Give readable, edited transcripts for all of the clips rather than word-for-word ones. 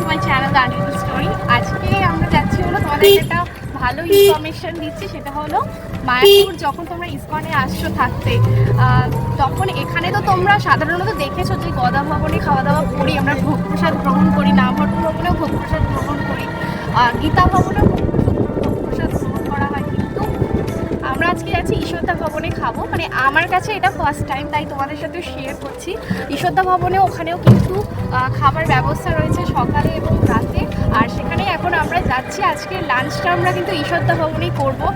My channel the Unreal story. আজকে আমরা যাচ্ছি হলো তোমাদের একটা ভালো ইনফরমেশন দিচ্ছি, সেটা হলো মায়াপুর যখন তোমরা ইসকনে আসছো থাকতে, তখন এখানে তো তোমরা সাধারণত দেখেছো যে গদা ভবনে খাওয়া দাওয়া করি, আমরা ভোগ প্রসাদ গ্রহণ করি, নামহট্ট ভবনেও ভোগ প্রসাদ গ্রহণ করি, গীতা ভবনেও ভোগ প্রসাদ গ্রহণ করা হয়। কিন্তু আমরা আজকে যাচ্ছি ঈশ্বরদা ভবনে খাবো, মানে আমার কাছে এটা ফার্স্ট টাইম, তাই তোমাদের সাথে শেয়ার করছি। ঈশ্বরদা ভবনে ওখানেও কিন্তু খাবার ব্যবস্থা রয়েছে সকালে এবং রাতে, আর সেখানে এখন আমরা যাচ্ছি। আজকে লাঞ্চটা আমরা কিন্তু ঈশ্বরদা ভবনেই করবো,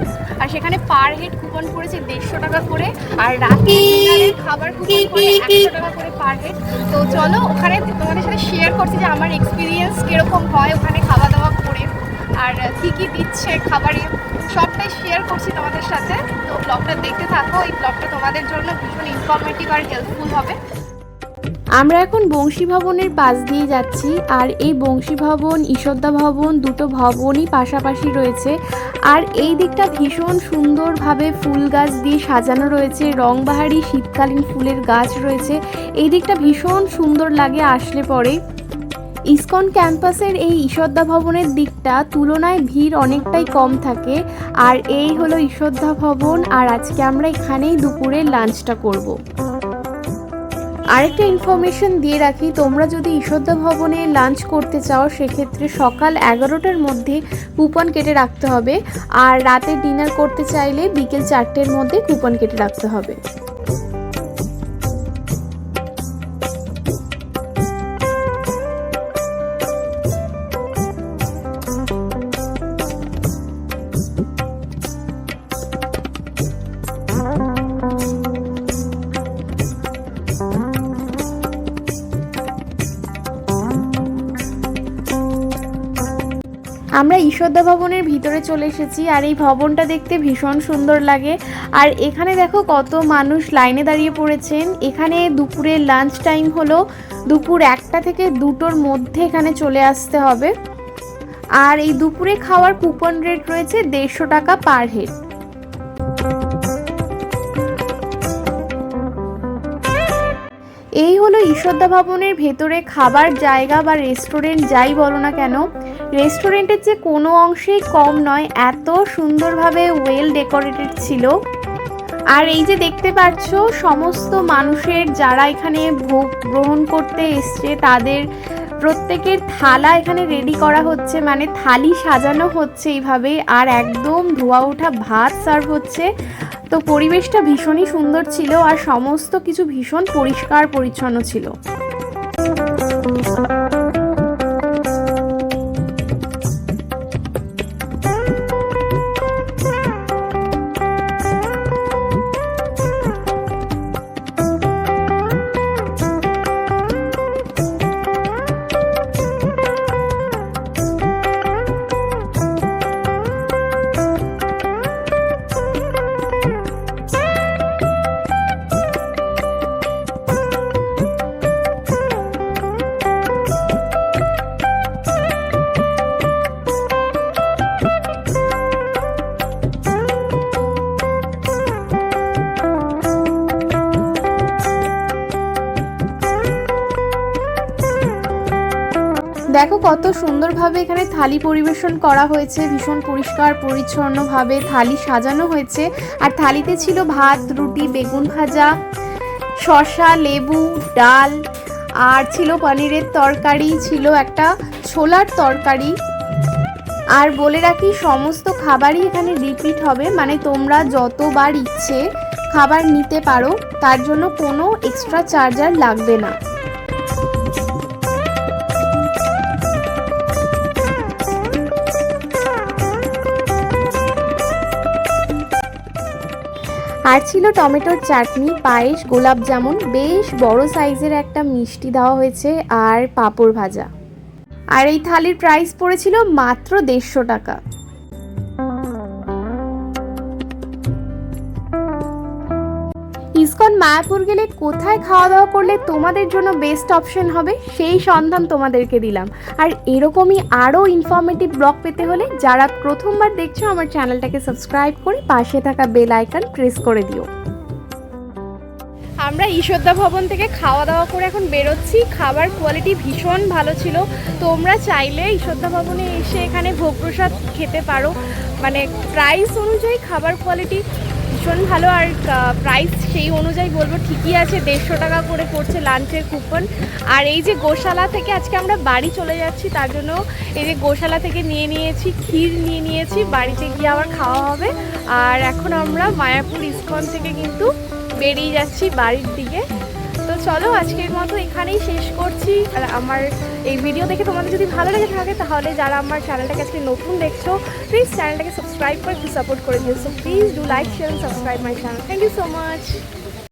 আর সেখানে পার হেড কুপন পড়েছে 150 টাকা করে, আর রাতে ডিনারের খাবার কুপন করে 100 টাকা করে পার হেড। তো চলো ওখানে তোমাদের সাথে শেয়ার করছি যে আমার এক্সপিরিয়েন্স কীরকম হয় ওখানে খাওয়া দাওয়া করে, আর কী কী দিচ্ছে খাবারে, সবটাই শেয়ার করছি তোমাদের সাথে। তো ব্লগটা দেখতে থাকো, এই ব্লগটা তোমাদের জন্য ভীষণ ইনফরমেটিভ আর হেল্পফুল হবে। আমরা এখন বংশী ভবনের পাশ দিয়ে যাচ্ছি, আর এই বংশী ভবন ঈশ্বরদা ভবন দুটো ভবনই পাশাপাশি রয়েছে, আর এই দিকটা ভীষণ সুন্দরভাবে ফুল গাছ দিয়ে সাজানো রয়েছে, রংবাহারি শীতকালীন ফুলের গাছ রয়েছে। এই দিকটা ভীষণ সুন্দর লাগে আসলে পরে। ইসকন ক্যাম্পাসের এই ঈশ্বরদা ভবনের দিকটা তুলনায় ভিড় অনেকটাই কম থাকে, আর এই হলো ঈশ্বরদা ভবন, আর আজকে আমরা এখানেই দুপুরে লাঞ্চটা করব। আরেকটা ইনফরমেশন দিয়ে রাখি, তোমরা যদি ঈশ্বরদা ভবনে লাঞ্চ করতে চাও সেক্ষেত্রে সকাল 11টার মধ্যে কুপন কেটে রাখতে হবে, আর রাতে ডিনার করতে চাইলে বিকেল 4টের মধ্যে কুপন কেটে রাখতে হবে। আমরা ঈশ্বরদা ভবনের ভিতরে চলে এসেছি, আর এই ভবনটা দেখতে ভীষণ সুন্দর লাগে। আর এখানে দেখো কত মানুষ লাইনে দাঁড়িয়ে পড়েছেন। এখানে দুপুরের লাঞ্চ টাইম হলো দুপুর 1টা থেকে 2টোর মধ্যে এখানে চলে আসতে হবে, আর এই দুপুরে খাওয়ার কুপন রেট রয়েছে 150 টাকা পার হেড। এই হলো ঈশ্বরদা ভবনের ভেতরে খাবার জায়গা বা রেস্টুরেন্ট যাই বলো না কেন, রেস্টুরেন্টের যে কোনো অংশেই কম নয়, এত সুন্দরভাবে ওয়েল ডেকোরেটেড ছিল। আর এই যে দেখতে পাচ্ছ সমস্ত মানুষের যারা এখানে ভোগ গ্রহণ করতে এসছে তাদের প্রত্যেকের থালা এখানে রেডি করা হচ্ছে, মানে থালি সাজানো হচ্ছে এইভাবে, আর একদম ধোয়া ওঠা ভাত সার্ভ হচ্ছে। তো পরিবেশটা ভীষণই সুন্দর ছিল, আর সমস্ত কিছু ভীষণ পরিষ্কার পরিচ্ছন্ন ছিল। দেখো কত সুন্দরভাবে এখানে থালি পরিবেশন করা হয়েছে, ভীষণ পরিষ্কার পরিচ্ছন্নভাবে থালি সাজানো হয়েছে। আর থালিতে ছিল ভাত, রুটি, বেগুন ভাজা, শসা, লেবু, ডাল, আর ছিল পনিরের তরকারি, ছিল একটা ছোলার তরকারি। আর বলে রাখি সমস্ত খাবারই এখানে রিপিট হবে, মানে তোমরা যতবার ইচ্ছে খাবার নিতে পারো, তার জন্য কোনো এক্সট্রা চার্জার লাগবে না। আর ছিল টমেটোর চাটনি, পায়েস, গোলাপ জামুন, বেশ বড় সাইজের একটা মিষ্টি দেওয়া হয়েছে, আর পাঁপড় ভাজা। আর এই থালির প্রাইস পড়েছিল মাত্র 150 টাকা। ইসকন মায়াপুর গেলে কোথায় খাওয়া দাওয়া করলে তোমাদের জন্য বেস্ট অপশন হবে সেই সন্ধান তোমাদেরকে দিলাম। আর এরকমই আরও ইনফরমেটিভ ব্লগ পেতে হলে যারা প্রথমবার দেখছো আমার চ্যানেলটাকে সাবস্ক্রাইব করে পাশে থাকা বেল আইকন প্রেস করে দিও। আমরা ঈশ্বরদা ভবন থেকে খাওয়া দাওয়া করে এখন বেরোচ্ছি। খাবার কোয়ালিটি ভীষণ ভালো ছিল। তোমরা চাইলে ঈশ্বরদা ভবনে এসে এখানে ভোগ প্রসাদ খেতে পারো। মানে প্রাইস অনুযায়ী খাবার কোয়ালিটি ভীষণ ভালো, আর প্রাইস সেই অনুযায়ী বলবো ঠিকই আছে। 150 টাকা করে পড়ছে লাঞ্চের কুপন। আর এই যে গোশালা থেকে আজকে আমরা বাড়ি চলে যাচ্ছি, তার জন্য এই যে গোশালা থেকে নিয়েছি ক্ষীর নিয়েছি, বাড়িতে গিয়ে আবার খাওয়া হবে। আর এখন আমরা মায়াপুর ইস্কন থেকে কিন্তু বেরিয়ে যাচ্ছি বাড়ির দিকে। তো চলো আজকের মতো এখানেই শেষ করছি। আর আমার এই ভিডিও দেখে তোমাদের যদি ভালো লেগে থাকে, তাহলে যারা আমার চ্যানেলটাকে আজকে নতুন দেখছো, প্লিজ চ্যানেলটাকে সাবস্ক্রাইব করে একটু সাপোর্ট করে দিও। So please do like, share, subscribe my channel. Thank you so much.